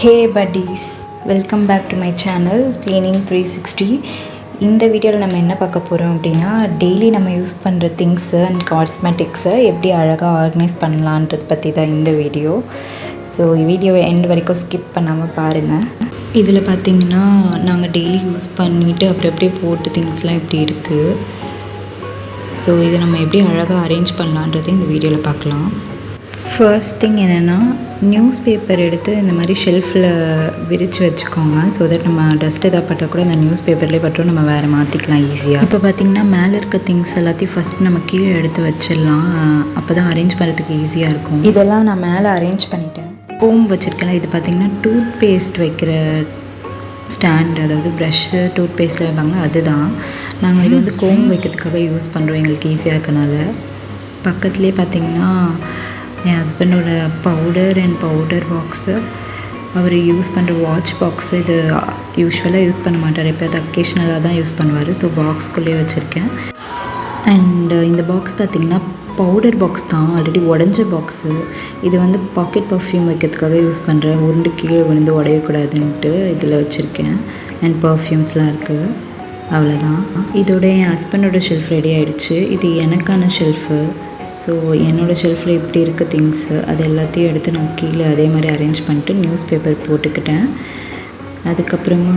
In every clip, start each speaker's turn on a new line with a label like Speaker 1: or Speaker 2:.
Speaker 1: Hey buddies, welcome back to my channel Cleaning 360. இந்த வீடியோவில் நம்ம என்ன பார்க்க போகிறோம் அப்படின்னா, டெய்லி நம்ம யூஸ் பண்ணுற திங்ஸு அண்ட் காஸ்மெட்டிக்ஸை எப்படி அழகாக ஆர்கனைஸ் பண்ணலான்றது பற்றி தான் இந்த வீடியோ. ஸோ வீடியோவை எண்ட் வரைக்கும் ஸ்கிப் பண்ணாமல் பாருங்கள். இதில் பார்த்திங்கன்னா நாங்கள் டெய்லி யூஸ் பண்ணிவிட்டு அப்படியே போட்டு திங்ஸ்லாம் எப்படி இருக்குது. ஸோ இதை நம்ம எப்படி அழகாக அரேஞ்ச் பண்ணலான்றதை இந்த வீடியோவில் பார்க்கலாம். ஃபர்ஸ்ட் திங் என்னென்னா, நியூஸ் பேப்பர் எடுத்து இந்த மாதிரி ஷெல்ஃபில் விரித்து வச்சுக்கோங்க. ஸோ தட் நம்ம டஸ்ட் எதாவது பட்டால் கூட அந்த நியூஸ் பேப்பர்லேயே பட்டும் நம்ம வேறு மாற்றிக்கலாம் ஈஸியாக. இப்போ பார்த்திங்கன்னா மேலே இருக்க திங்ஸ் எல்லாத்தையும் ஃபஸ்ட் நம்ம கீழே எடுத்து வச்சிடலாம். அப்போ தான் அரேஞ்ச் பண்ணுறதுக்கு ஈஸியாக இருக்கும். இதெல்லாம் நான் மேலே அரேஞ்ச் பண்ணிட்டேன். கோம் வச்சுருக்கேன். இது பார்த்திங்கன்னா டூத் பேஸ்ட் வைக்கிற ஸ்டாண்ட், அதாவது ப்ரஷ்ஷு டூத் பேஸ்ட்டில் வைப்பாங்களா, அதுதான். நாங்கள் இது வந்து கோம் வைக்கிறதுக்காக யூஸ் பண்ணுறோம், எங்களுக்கு ஈஸியாக இருக்கனால. பக்கத்துலேயே பார்த்திங்கன்னா என் ஹஸ்பண்டோட பவுடர் பாக்ஸு, அவர் யூஸ் பண்ணுற வாட்ச் பாக்ஸு. இது யூஸ்வலாக யூஸ் பண்ண மாட்டார், எப்போயாவது அக்கேஷ்னலாக தான் யூஸ் பண்ணுவார். ஸோ பாக்ஸ்குள்ளேயே வச்சுருக்கேன். அண்டு இந்த பாக்ஸ் பார்த்திங்கன்னா பவுடர் பாக்ஸ் தான், ஆல்ரெடி உடஞ்ச பாக்ஸு. இது வந்து பாக்கெட் பர்ஃப்யூம் வைக்கிறதுக்காக யூஸ் பண்ணுறேன். உருண்டு கீழே விழுந்து உடையக்கூடாதுன்ட்டு இதில் வச்சுருக்கேன். அண்ட் பர்ஃப்யூம்ஸ்லாம் இருக்குது. அவ்வளோதான். இதோட என் ஹஸ்பண்டோட ஷெல்ஃப் ரெடி ஆகிடுச்சு. இது எனக்கான ஷெல்ஃபு. ஸோ என்னோடய ஷெல்ஃபில் எப்படி இருக்க திங்ஸு அது எல்லாத்தையும் எடுத்து நான் கீழே அதே மாதிரி அரேஞ்ச் பண்ணிட்டு நியூஸ் பேப்பர் போட்டுக்கிட்டேன். அதுக்கப்புறமா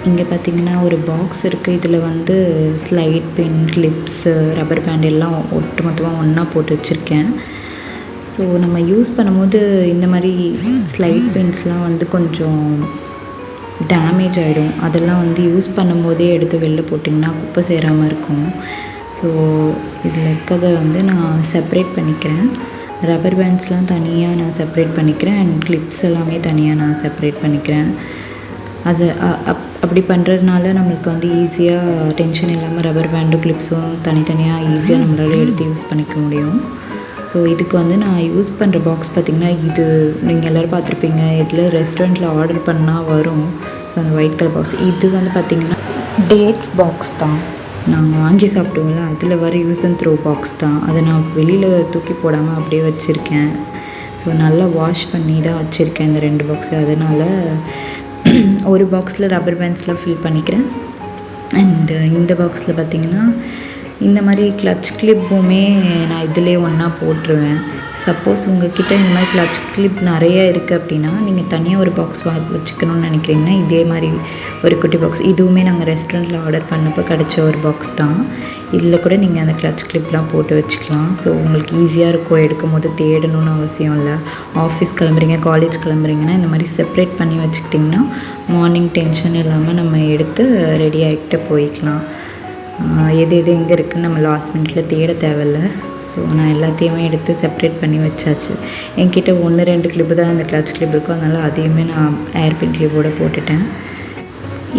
Speaker 1: இங்கே பார்த்திங்கன்னா ஒரு பாக்ஸ் இருக்குது. இதில் வந்து slide pen, clips, rubber band எல்லாம் ஒட்டு மொத்தமாக ஒன்றா போட்டு வச்சுருக்கேன். ஸோ நம்ம யூஸ் பண்ணும்போது இந்த மாதிரி ஸ்லைட் பென்ஸ்லாம் வந்து கொஞ்சம் டேமேஜ் ஆகிடும். அதெல்லாம் வந்து யூஸ் பண்ணும்போதே எடுத்து வெளில போட்டிங்கன்னா குப்பை சேராமல் இருக்கும். ஸோ இதில் இருக்கிறத வந்து நான் செப்ரேட் பண்ணிக்கிறேன். ரப்பர் பேண்ட்ஸ்லாம் தனியாக நான் செப்ரேட் பண்ணிக்கிறேன். அண்ட் கிளிப்ஸ் எல்லாமே தனியாக நான் செப்ரேட் பண்ணிக்கிறேன். அது அப்படி பண்ணுறதுனால நம்மளுக்கு வந்து ஈஸியாக டென்ஷன் இல்லாமல் ரப்பர் பேண்டும் கிளிப்ஸும் தனித்தனியாக ஈஸியாக நம்மளால் எடுத்து யூஸ் பண்ணிக்க முடியும். ஸோ இதுக்கு வந்து நான் யூஸ் பண்ணுற பாக்ஸ் பார்த்திங்கன்னா, இது நீங்கள் எல்லோரும் பார்த்துருப்பீங்க, இதில் ரெஸ்டாரண்ட்டில் ஆர்டர் பண்ணால் வரும். ஸோ அந்த ஒயிட் கலர் பாக்ஸ் இது வந்து பார்த்திங்கன்னா டேட்ஸ் பாக்ஸ் தான். நாங்கள் வாங்கி சாப்பிடுவோம்ல, அதில் வர யூஸ் அண்ட் த்ரோ பாக்ஸ் தான். அதை நான் வெளியில் தூக்கி போடாமல் அப்படியே வச்சுருக்கேன். ஸோ நல்லா வாஷ் பண்ணி தான் வச்சுருக்கேன் இந்த 2 பாக்ஸு. அதனால் ஒரு பாக்ஸில் ரப்பர் பேண்ட்ஸ்லாம் ஃபில் பண்ணிக்கிறேன். அண்டு இந்த பாக்ஸில் பார்த்திங்கன்னா இந்த மாதிரி கிளச் கிளிப்புமே நான் இதிலே ஒன்றா போட்டுருவேன். சப்போஸ் உங்கள்கிட்ட இந்த மாதிரி கிளச் கிளிப் நிறையா இருக்குது அப்படின்னா, நீங்கள் தனியாக ஒரு பாக்ஸ் வச்சுக்கணும்னு நினைக்கிறீங்கன்னா இதே மாதிரி ஒரு குட்டி பாக்ஸ். இதுவுமே நாங்கள் ரெஸ்டாரண்ட்டில் ஆர்டர் பண்ணப்போ கிடச்ச ஒரு பாக்ஸ் தான். இதில் கூட நீங்கள் அந்த கிளச் கிளிப்லாம் போட்டு வச்சுக்கலாம். ஸோ உங்களுக்கு ஈஸியாக இருக்கும், எடுக்கும் போது தேடணும்னு அவசியம் இல்லை. ஆஃபீஸ் கிளம்புறீங்க, காலேஜ் கிளம்புறீங்கன்னா இந்த மாதிரி செப்ரேட் பண்ணி வச்சுக்கிட்டிங்கன்னா மார்னிங் டென்ஷன் இல்லாமல் நம்ம எடுத்து ரெடி ஆகிட்டு போய்க்கலாம். எது எங்கே இருக்குதுன்னு நம்ம லாஸ்ட் மினிட்ல தேட தேவையில்லை. ஸோ நான் எல்லாத்தையுமே எடுத்து செப்ரேட் பண்ணி வச்சாச்சு. என்கிட்ட 1-2 கிளிப்பு தான் இந்த கிளச் கிளிப் இருக்கும், அதனால் அதையுமே நான் ஏர்பின் கிளிப்போடு போட்டுட்டேன்.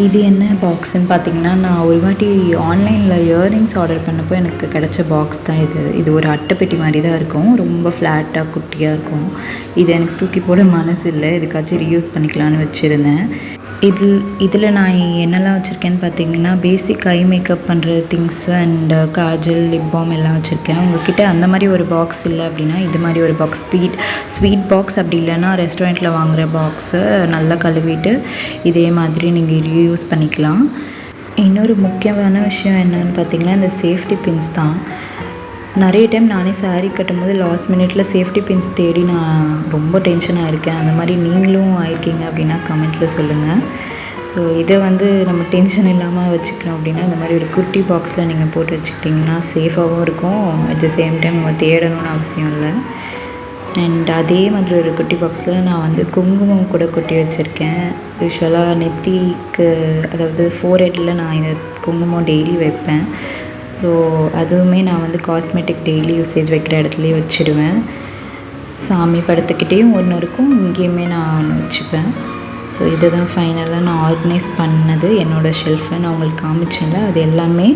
Speaker 1: இது என்ன பாக்ஸுன்னு பார்த்திங்கன்னா, நான் ஒரு வாட்டி ஆன்லைனில் இயரிங்ஸ் ஆர்டர் பண்ணப்போ எனக்கு கிடச்ச பாக்ஸ் தான் இது. இது ஒரு அட்டைப்பெட்டி மாதிரி தான் இருக்கும், ரொம்ப ஃப்ளாட்டாக குட்டியாக இருக்கும். இது எனக்கு தூக்கி போட மனசு இல்லை, இதுக்காச்சும் ரீயூஸ் பண்ணிக்கலான்னு வச்சுருந்தேன். இதில் நான் என்னெல்லாம் வச்சுருக்கேன்னு பார்த்தீங்கன்னா, பேசிக் ஐ மேக்கப் பண்ணுற things and Kajal, lip balm எல்லாம் வச்சுருக்கேன். உங்கள்கிட்ட அந்த மாதிரி ஒரு பாக்ஸ் இல்லை அப்படின்னா இது மாதிரி ஒரு பாக்ஸ், ஸ்வீட் பாக்ஸ், அப்படி இல்லைன்னா ரெஸ்டாரண்ட்டில் வாங்குகிற பாக்ஸை நல்லா கழுவிட்டு இதே மாதிரி நீங்கள் ரீயூஸ் பண்ணிக்கலாம். இன்னொரு முக்கியமான விஷயம் என்னென்னு பார்த்தீங்கன்னா, இந்த சேஃப்டி பின்ஸ் தான். நிறைய டைம் நானே சாரீ கட்டும்போது லாஸ்ட் மினிட்ல சேஃப்டி பின்ஸ் தேடி நான் ரொம்ப டென்ஷன் ஆகிருக்கேன். அந்த மாதிரி நீங்களும் ஆயிருக்கீங்க அப்படின்னா கமெண்ட்டில் சொல்லுங்கள். ஸோ இதை வந்து நம்ம டென்ஷன் இல்லாமல் வச்சுக்கணும் அப்படின்னா இந்த மாதிரி ஒரு குட்டி பாக்ஸில் நீங்கள் போட்டு வச்சுக்கிட்டிங்கன்னா சேஃபாகவும் இருக்கும். அட் த சேம் டைம் நம்ம தேடணும்னு அவசியம் இல்லை. அண்ட் அதே மாதிரி ஒரு குட்டி பாக்ஸில் நான் வந்து குங்குமம் கூட கொட்டி வச்சுருக்கேன். யூஸ்வலாக நெத்திக்கு, அதாவது ஃபோர்ஹெட்டில் நான் இந்த குங்குமம் டெய்லி வைப்பேன். ஸோ அதுவுமே நான் வந்து காஸ்மெட்டிக் டெய்லி யூசேஜ் வைக்கிற இடத்துலையே வச்சுடுவேன். சாமி படத்துக்கிட்டேயும் ஒன்று இருக்கும், இங்கேயுமே நான் ஒன்று வச்சுப்பேன். ஸோ இதை தான் ஃபைனலாக நான் ஆர்கனைஸ் பண்ணது. என்னோடய ஷெல்ஃபை நான் உங்களுக்கு காமிச்சேன்ல, அது எல்லாமே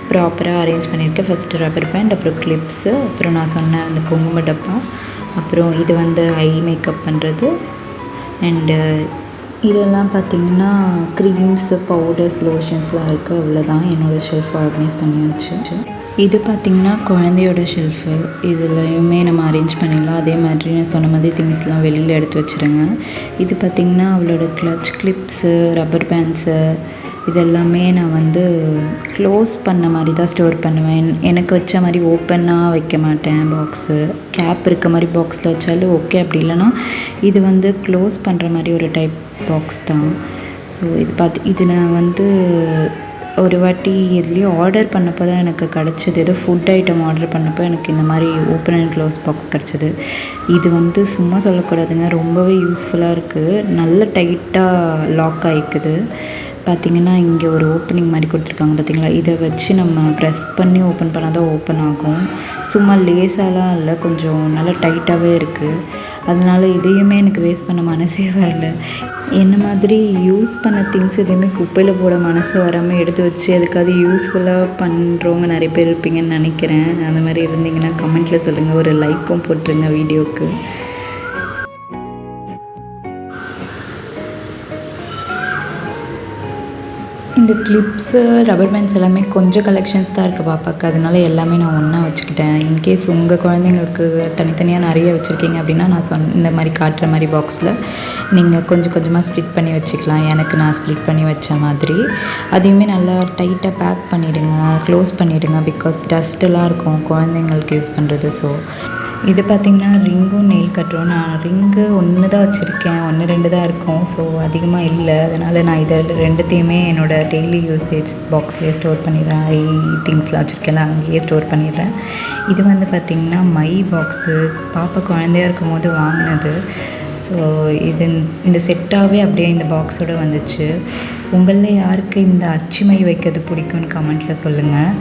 Speaker 1: ப்ராப்பராக அரேஞ்ச் பண்ணியிருக்கேன். ஃபஸ்ட்டு ரப்பர் பேண்ட், அப்புறம் கிளிப்ஸு, அப்புறம் நான் சொன்ன அந்த குங்கும டப்பா, அப்புறம் இது வந்து ஐ மேக்கப் பண்ணுறது. அண்டு இதெல்லாம் பார்த்திங்கன்னா க்ரீம்ஸு, பவுடர்ஸ், லோஷன்ஸ்லாம் இருக்குது. அவ்வளோதான், என்னோடய ஷெல்ஃப் ஆர்கனைஸ் பண்ணியாச்சு. இது பார்த்திங்கன்னா குழந்தையோட ஷெல்ஃபு. இதுலையுமே நம்ம அரேஞ்ச் பண்ணிடலாம். அதே மாதிரி நான் சொன்ன மாதிரி திங்ஸ்லாம் வெளியில் எடுத்து வச்சுருங்க. இது பார்த்திங்கன்னா அவளோட கிளட்ச் கிளிப்ஸு, ரப்பர் பேண்ட்ஸு இதெல்லாமே நான் வந்து க்ளோஸ் பண்ண மாதிரி தான் ஸ்டோர் பண்ணுவேன். எனக்கு வச்ச மாதிரி ஓப்பனாக வைக்க மாட்டேன் பாக்ஸு. கேப் இருக்க மாதிரி பாக்ஸில் வச்சாலும் ஓகே, அப்படி இல்லைன்னா இது வந்து க்ளோஸ் பண்ணுற மாதிரி ஒரு டைப் பாக்ஸ் தான். ஸோ இது நான் வந்து ஒரு வாட்டி எதுலேயோ ஆர்டர் பண்ணப்போ தான் எனக்கு கிடச்சிது. ஏதோ ஃபுட் ஐட்டம் ஆர்டர் பண்ணப்போ எனக்கு இந்த மாதிரி ஓப்பன் அண்ட் க்ளோஸ் பாக்ஸ் கிடச்சிது. இது வந்து சும்மா சொல்லக்கூடாதுங்க, ரொம்பவே யூஸ்ஃபுல்லாக இருக்குது. நல்ல டைட்டாக லாக் ஆகிக்குது. பார்த்திங்கன்னா இங்கே ஒரு ஓப்பனிங் மாதிரி கொடுத்துருக்காங்க பார்த்திங்களா, இதை வச்சு நம்ம ப்ரெஸ் பண்ணி ஓப்பன் பண்ணால் தான் ஓப்பன் ஆகும். சும்மா லேசாலாம் இல்லை, கொஞ்சம் நல்லா டைட்டாகவே இருக்குது. அதனால் இதையுமே எனக்கு வேஸ்ட் பண்ண மனசே வரல. என்ன மாதிரி யூஸ் பண்ண திங்ஸ் எதையுமே குப்பையில் போட மனசு வராமல் எடுத்து வச்சு அதுக்காவது யூஸ்ஃபுல்லாக பண்ணுறவங்க நிறைய பேர் இருப்பீங்கன்னு நினைக்கிறேன். அந்த மாதிரி இருந்தீங்கன்னா கமெண்ட்டில் சொல்லுங்கள், ஒரு லைக்கும் போட்டுருங்க வீடியோவுக்கு. இந்த கிளிப்ஸு, ரப்பர் பேண்ட்ஸ் எல்லாமே கொஞ்சம் கலெக்ஷன்ஸ் தான் இருக்குது பாப்பாக்கு. அதனால எல்லாமே நான் ஒன்றா வச்சுக்கிட்டேன். இன்கேஸ் உங்கள் குழந்தைங்களுக்கு தனித்தனியாக நிறைய வச்சுருக்கீங்க அப்படின்னா நான் இந்த மாதிரி காட்டுற மாதிரி பாக்ஸில் நீங்கள் கொஞ்சம் கொஞ்சமாக ஸ்ப்ளிட் பண்ணி வச்சுக்கலாம். எனக்கு நான் ஸ்ப்ளிட் பண்ணி வச்ச மாதிரி அதையுமே நல்லா டைட்டாக பேக் பண்ணிவிடுங்க, க்ளோஸ் பண்ணிவிடுங்க. பிகாஸ் டஸ்ட்டெல்லாம் இருக்கும் குழந்தைங்களுக்கு யூஸ் பண்ணுறது. ஸோ இது பார்த்திங்கன்னா ரிங்கும் நெயில் கட்டரும். நான் ரிங்கு ஒன்று தான் வச்சுருக்கேன், 1-2 தான் இருக்கும். ஸோ அதிகமாக இல்லை. அதனால் நான் இதை ரெண்டுத்தையுமே என்னோடய டெய்லி யூசேஜ் பாக்ஸ்லேயே ஸ்டோர் பண்ணிடுறேன். திங்ஸ்லாம் வச்சுருக்கேன்ல அங்கேயே ஸ்டோர் பண்ணிடுறேன். இது வந்து பார்த்திங்கன்னா மை பாக்ஸு, பாப்பா குழந்தையாக இருக்கும் போது வாங்கினது. ஸோ இந்த செட்டாகவே அப்படியே இந்த பாக்ஸோடு வந்துச்சு. உங்களில் யாருக்கு இந்த அச்சுமை வைக்கிறது பிடிக்கும்னு கமெண்ட்டில் சொல்லுங்கள்.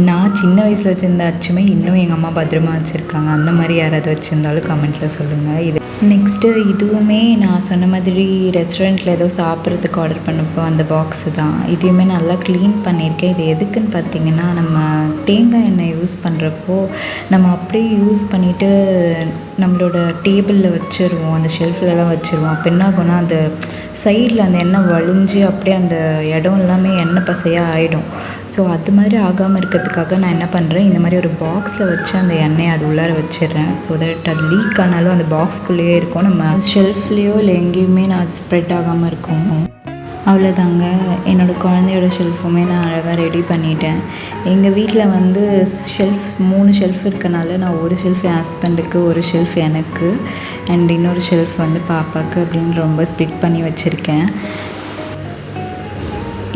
Speaker 1: நான் சின்ன வயசில் வச்சுருந்த அச்சுமை இன்னும் எங்கள் அம்மா பத்திரமா வச்சுருக்காங்க. அந்த மாதிரி யாராவது வச்சுருந்தாலும் கமெண்ட்டில் சொல்லுங்கள். இது நெக்ஸ்ட்டு இதுவுமே நான் சொன்ன மாதிரி ரெஸ்டாரண்ட்டில் ஏதோ சாப்பிட்றதுக்கு ஆர்டர் பண்ணப்போ அந்த பாக்ஸு தான். இதையுமே நல்லா க்ளீன் பண்ணியிருக்கேன். இது எதுக்குன்னு பார்த்திங்கன்னா, நம்ம தேங்காய் எண்ணெய் யூஸ் பண்ணுறப்போ நம்ம அப்படியே யூஸ் பண்ணிவிட்டு நம்மளோட டேபிளில் வச்சுருவோம், அந்த ஷெல்ஃப்லலாம் வச்சுருவோம். அப்போ என்ன ஆகும்னா அந்த சைடில் அந்த எண்ணெய் வழிஞ்சு அப்படியே அந்த இடம் எல்லாமே எண்ணெய் பசையாக ஆகிடும். ஸோ அது மாதிரி ஆகாமல் இருக்கிறதுக்காக நான் என்ன பண்ணுறேன், இந்த மாதிரி ஒரு பாக்ஸில் வச்சு அந்த எண்ணெயை அது உள்ளார வச்சிடுறேன். ஸோ தட் அது லீக் ஆனாலும் அந்த பாக்ஸ்குள்ளேயே இருக்கும், நம்ம ஷெல்ஃப்லேயோ இல்லை எங்கேயுமே நான் அது ஸ்ப்ரெட் ஆகாமல் இருக்கும். அவ்வளோதாங்க, என்னோடய குழந்தையோட ஷெல்ஃபுமே நான் அழகாக ரெடி பண்ணிட்டேன். எங்கள் வீட்டில் வந்து 3 ஷெல்ஃப் இருக்கனால நான் ஒரு ஷெல்ஃப் என் ஹஸ்பண்டுக்கு, ஒரு ஷெல்ஃப் எனக்கு, அண்ட் இன்னொரு ஷெல்ஃப் வந்து பாப்பாவுக்கு அப்படின்னு ரொம்ப ஸ்ப்ளிட் பண்ணி வச்சுருக்கேன்.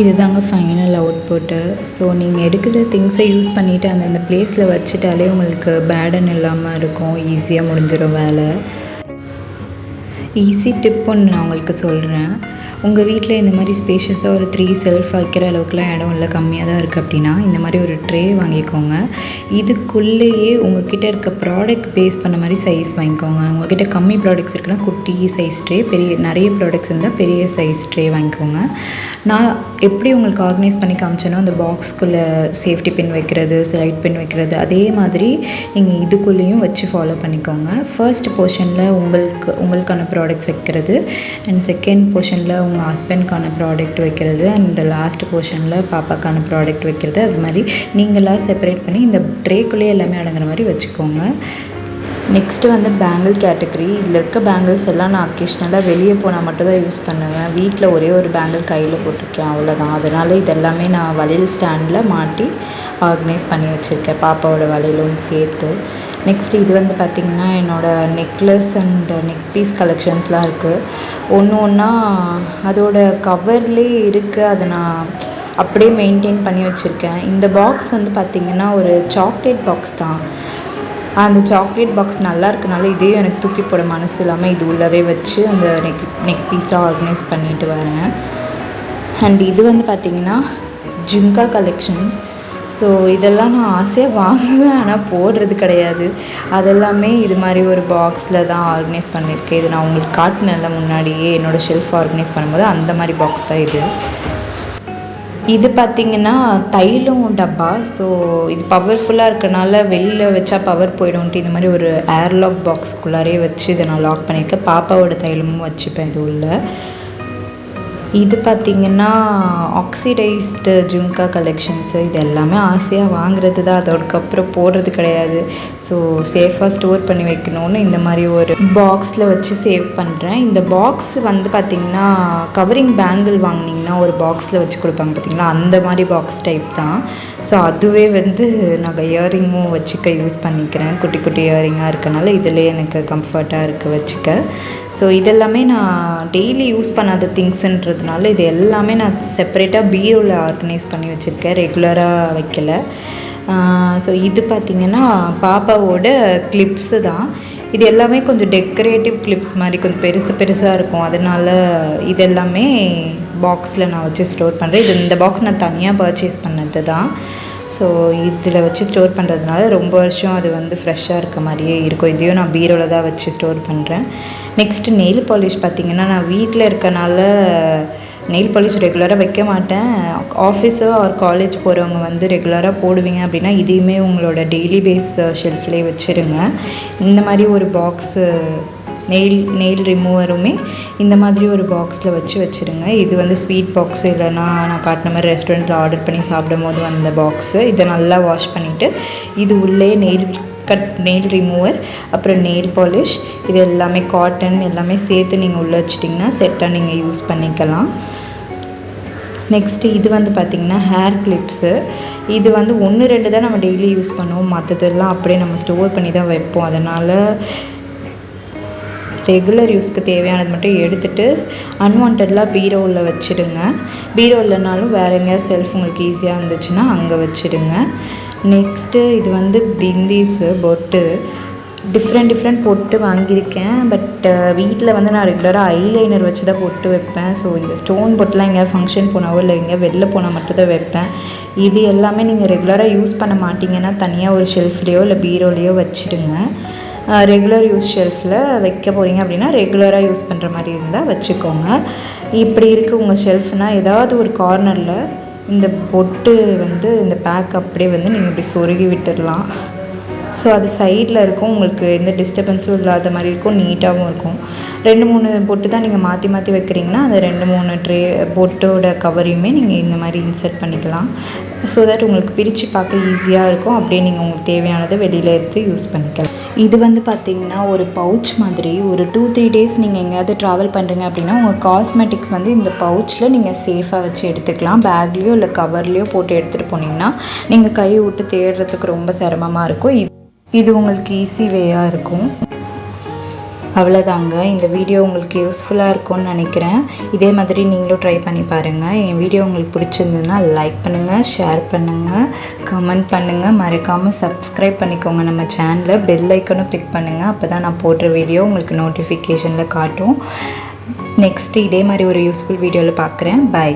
Speaker 1: இது தாங்க ஃபைனல் அவுட்புட்டு. ஸோ நீங்கள் எடுக்கிற திங்ஸை யூஸ் பண்ணிவிட்டு அந்த பிளேஸில் வச்சுட்டாலே உங்களுக்கு பேர்டன் இல்லாமல் இருக்கும், ஈஸியாக முடிஞ்சிடும் வேலை. ஈஸி டிப் ஒன்று நான் உங்களுக்கு சொல்கிறேன். உங்கள் வீட்டில் இந்த மாதிரி ஸ்பேஷியஸாக ஒரு 3 செல்ஃப் வைக்கிற அளவுக்குலாம் இடம் இல்லை, கம்மியாக தான் இருக்குது அப்படின்னா இந்த மாதிரி ஒரு ட்ரே வாங்கிக்கோங்க. இதுக்குள்ளேயே உங்கள்கிட்ட இருக்க ப்ராடக்ட் பேஸ் பண்ண மாதிரி சைஸ் வாங்கிக்கோங்க. உங்கள்கிட்ட கம்மி ப்ராடக்ட்ஸ் இருக்குன்னா குட்டி சைஸ் ட்ரே, நிறைய ப்ராடக்ட்ஸ் இருந்தால் பெரிய சைஸ் ட்ரே வாங்கிக்கோங்க. நான் எப்படி உங்களுக்கு ஆர்கனைஸ் பண்ணி காமிச்சேனோ அந்த பாக்ஸ்குள்ளே சேஃப்டி பின் வைக்கிறது, சைட் பின் வைக்கிறது, அதே மாதிரி நீங்கள் இதுக்குள்ளேயும் வச்சு ஃபாலோ பண்ணிக்கோங்க. ஃபர்ஸ்ட் போர்ஷனில் உங்களுக்கான ப்ராடக்ட்ஸ் வைக்கிறது, அண்ட் செகண்ட் போர்ஷனில் உங்கள் ஹஸ்பண்ட்கான ப்ராடக்ட் வைக்கிறது, அண்ட் லாஸ்ட் போர்ஷனில் பாப்பாக்கான ப்ராடக்ட் வைக்கிறது. அது மாதிரி நீங்களாக செப்பரேட் பண்ணி இந்த ட்ரேக்குள்ளேயே எல்லாமே அடங்குற மாதிரி வச்சுக்கோங்க. நெக்ஸ்ட்டு வந்து பேங்கிள் கேட்டகரி. இதில் இருக்க பேங்கிள்ஸ் எல்லாம் நான் அக்கேஷ்னலாக வெளியே போனால் மட்டும் தான் யூஸ் பண்ணுவேன். வீட்டில் ஒரே ஒரு பேங்கிள் கையில் போட்டிருக்கேன், அவ்வளோதான். அதனால் இதெல்லாமே நான் வளையல் ஸ்டாண்டில் மாட்டி ஆர்கனைஸ் பண்ணி வச்சுருக்கேன், பாப்பாவோட வளையலும் சேர்த்து. நெக்ஸ்ட் இது வந்து பார்த்திங்கன்னா என்னோடய நெக்லஸ் அண்ட் நெக் பீஸ் கலெக்ஷன்ஸ்லாம் இருக்குது. ஒன்று ஒன்றா அதோட கவர்லேயே இருக்குது, அதை நான் அப்படியே மெயின்டைன் பண்ணி வச்சுருக்கேன். இந்த பாக்ஸ் வந்து பார்த்திங்கன்னா ஒரு சாக்லேட் பாக்ஸ் தான். அந்த சாக்லேட் பாக்ஸ் நல்லா இருக்கனால இதையும் எனக்கு தூக்கி போட மனசு இல்லாமல் இது உள்ளவே வச்சு அந்த நெக் பீஸ்லாம் ஆர்கனைஸ் பண்ணிட்டு வரேன். அண்ட் இது வந்து பார்த்திங்கன்னா ஜிம்கா கலெக்ஷன்ஸ். ஸோ இதெல்லாம் நான் ஆசையாக வாங்குவேன், ஆனால் போடுறது கிடையாது. அதெல்லாமே இது மாதிரி ஒரு பாக்ஸில் தான் ஆர்கனைஸ் பண்ணியிருக்கேன். இது நான் உங்களுக்கு காட்டினேன்ல முன்னாடியே என்னோடய ஷெல்ஃப் ஆர்கனைஸ் பண்ணும்போது, அந்த மாதிரி பாக்ஸ் தான் இது. இது பார்த்திங்கன்னா தைலம் டப்பா. ஸோ இது பவர்ஃபுல்லாக இருக்கனால வெளியில் வச்சா பவர் போய்டும்ட்டு இந்த மாதிரி ஒரு ஏர்லாக் பாக்ஸ்குள்ளாரே வச்சு இதை நான் லாக் பண்ணியிருக்கேன். பாப்பாவோட தைலமும் வச்சுப்பேன் இது உள்ள. இது பார்த்திங்கன்னா ஆக்சிடைஸ்டு ஜும்கா கலெக்ஷன்ஸு. இது எல்லாமே ஆசையாக வாங்குறது தான், அதோடக்கப்புறம் போடுறது கிடையாது. ஸோ சேஃபாக ஸ்டோர் பண்ணி வைக்கணும்னு இந்த மாதிரி ஒரு பாக்ஸில் வச்சு சேவ் பண்ணுறேன். இந்த பாக்ஸ் வந்து பார்த்திங்கன்னா கவரிங் பேங்கிள் வாங்கினீங்கன்னா ஒரு பாக்ஸில் வச்சு கொடுப்பாங்க பார்த்திங்களா, அந்த மாதிரி பாக்ஸ் டைப் தான். ஸோ அதுவே வந்து நாங்கள் இயரிங்கும் வச்சுக்க யூஸ் பண்ணிக்கிறேன். குட்டி குட்டி இயரிங்காக இருக்கனால இதில் எனக்கு கம்ஃபர்ட்டாக இருக்குது வச்சுக்க. ஸோ இதெல்லாமே நான் டெய்லி யூஸ் பண்ணாத திங்ஸுன்றதுனால இது எல்லாமே நான் செப்பரேட்டாக பீரோவில் ஆர்கனைஸ் பண்ணி வச்சுருக்கேன், ரெகுலராக வைக்கல. ஸோ இது பார்த்திங்கன்னா பாப்பாவோட கிளிப்ஸு தான். இது எல்லாமே கொஞ்சம் டெக்கரேட்டிவ் கிளிப்ஸ் மாதிரி கொஞ்சம் பெருசாக இருக்கும். அதனால் இதெல்லாமே பாக்ஸில் நான் வச்சு ஸ்டோர் பண்ணுறேன். இந்த பாக்ஸ் நான் தனியாக பர்ச்சேஸ் பண்ணது தான். ஸோ இதில் வச்சு ஸ்டோர் பண்ணுறதுனால ரொம்ப வருஷம் அது வந்து ஃப்ரெஷ்ஷாக இருக்க மாதிரியே இருக்கும். இதையும் நான் பீரோவில் தான் வச்சு ஸ்டோர் பண்ணுறேன். நெக்ஸ்ட்டு நெயில் பாலிஷ் பார்த்திங்கன்னா நான் வீட்டில் இருக்கனால நெயில் பாலிஷ் ரெகுலராக வைக்க மாட்டேன். ஆஃபீஸோ ஆர் காலேஜ் போகிறவங்க வந்து ரெகுலராக போடுவீங்க அப்படின்னா இதையுமே உங்களோட டெய்லி பேஸ் ஷெல்ஃப்லேயே வச்சுருங்க. இந்த மாதிரி ஒரு பாக்ஸு நெயில் ரிமூவருமே இந்த மாதிரி ஒரு பாக்ஸில் வச்சுருங்க. இது வந்து ஸ்வீட் பாக்ஸு, இல்லைனா நான் காட்டின மாதிரி ரெஸ்டாரண்ட்டில் ஆர்டர் பண்ணி சாப்பிடும் போது வந்த பாக்ஸு. இதை நல்லா வாஷ் பண்ணிவிட்டு இது உள்ளே நெயில் ரிமூவர், அப்புறம் நெயில் பாலிஷ், இது எல்லாமே காட்டன் எல்லாமே சேர்த்து நீங்கள் உள்ளே வச்சிட்டிங்கன்னா செட்டாக நீங்கள் யூஸ் பண்ணிக்கலாம். நெக்ஸ்ட்டு இது வந்து பார்த்திங்கன்னா ஹேர் கிளிப்ஸு. இது வந்து 1-2 தான் நம்ம டெய்லி யூஸ் பண்ணுவோம், மற்றதெல்லாம் அப்படியே நம்ம ஸ்டோர் பண்ணி தான் வைப்போம். அதனால் ரெகுலர் யூஸ்க்கு தேவையானது மட்டும் எடுத்துகிட்டு அன்வான்டெட்லாம் பீரோவில் வச்சுடுங்க. பீரோ இல்லைனாலும் வேறு எங்கேயாவது செல்ஃப் உங்களுக்கு ஈஸியாக இருந்துச்சுன்னா அங்கே வச்சுடுங்க. நெக்ஸ்ட்டு இது வந்து பிந்தீஸு, பொட்டு, டிஃப்ரெண்ட் பொட்டு வாங்கியிருக்கேன். பட் வீட்டில் வந்து நான் ரெகுலராக ஐலைனர் வச்சு தான் பொட்டு வைப்பேன். ஸோ இந்த ஸ்டோன் பொட்டுலாம் எங்கேயாவது ஃபங்க்ஷன் போனாவோ இல்லை எங்கேயாவது வெளில போனால் மட்டும் தான் வைப்பேன். இது எல்லாமே நீங்கள் ரெகுலராக யூஸ் பண்ண மாட்டிங்கன்னா தனியாக ஒரு ஷெல்ஃப்லேயோ இல்லை பீரோலேயோ வச்சுடுங்க. ரெகுலர் யூஸ் ஷெல்ஃபில் வைக்க போகிறீங்க அப்படின்னா ரெகுலராக யூஸ் பண்ணுற மாதிரி இருந்தால் வச்சுக்கோங்க. இப்படி இருக்குது உங்கள் ஷெல்ஃப்னால் ஏதாவது ஒரு கார்னரில் இந்த பொட்டு வந்து இந்த பேக் அப்படியே வந்து நீங்கள் இப்படி சொருகி விட்டுடலாம். ஸோ அது சைடில் இருக்கும், உங்களுக்கு எந்த டிஸ்டர்பன்ஸும் இல்லாத மாதிரி இருக்கும், நீட்டாகவும் இருக்கும். 2-3 பொட்டு தான் நீங்கள் மாற்றி வைக்கிறீங்கன்னா அந்த 2-3 ட்ரே பொட்டோட கவரையுமே நீங்கள் இந்த மாதிரி இன்சர்ட் பண்ணிக்கலாம். ஸோ தட் உங்களுக்கு பிரித்து பார்க்க ஈஸியாக இருக்கும். அப்படியே நீங்கள் உங்களுக்கு தேவையானதை வெளியில் எடுத்து யூஸ் பண்ணிக்கலாம். இது வந்து பார்த்திங்கன்னா ஒரு பவுச் மாதிரி. ஒரு 2-3 டேஸ் நீங்கள் எங்கேயாவது ட்ராவல் பண்ணுறீங்க அப்படின்னா உங்கள் காஸ்மெட்டிக்ஸ் வந்து இந்த பவுச்சில் நீங்கள் சேஃபாக வச்சு எடுத்துக்கலாம். பேக்லேயோ இல்லை கவர்லேயோ போட்டு எடுத்துகிட்டு போனீங்கன்னா நீங்கள் கை விட்டு தேடுறதுக்கு ரொம்ப சிரமமாக இருக்கும். இது உங்களுக்கு ஈஸி வேயாக இருக்கும். அவ்வளோதாங்க. இந்த வீடியோ உங்களுக்கு யூஸ்ஃபுல்லாக இருக்கும்னு நினைக்கிறேன். இதே மாதிரி நீங்களும் ட்ரை பண்ணி பாருங்கள். என் வீடியோ உங்களுக்கு பிடிச்சிருந்ததுன்னா லைக் பண்ணுங்கள், ஷேர் பண்ணுங்கள், கமெண்ட் பண்ணுங்கள். மறக்காமல் சப்ஸ்கிரைப் பண்ணிக்கோங்க நம்ம சேனலை. பெல் ஐக்கனும் கிளிக் பண்ணுங்கள். அப்போ தான் நான் போடுற வீடியோ உங்களுக்கு நோட்டிஃபிகேஷனில் காட்டும். நெக்ஸ்ட்டு இதே மாதிரி ஒரு யூஸ்ஃபுல் வீடியோவில் பார்க்குறேன். பை.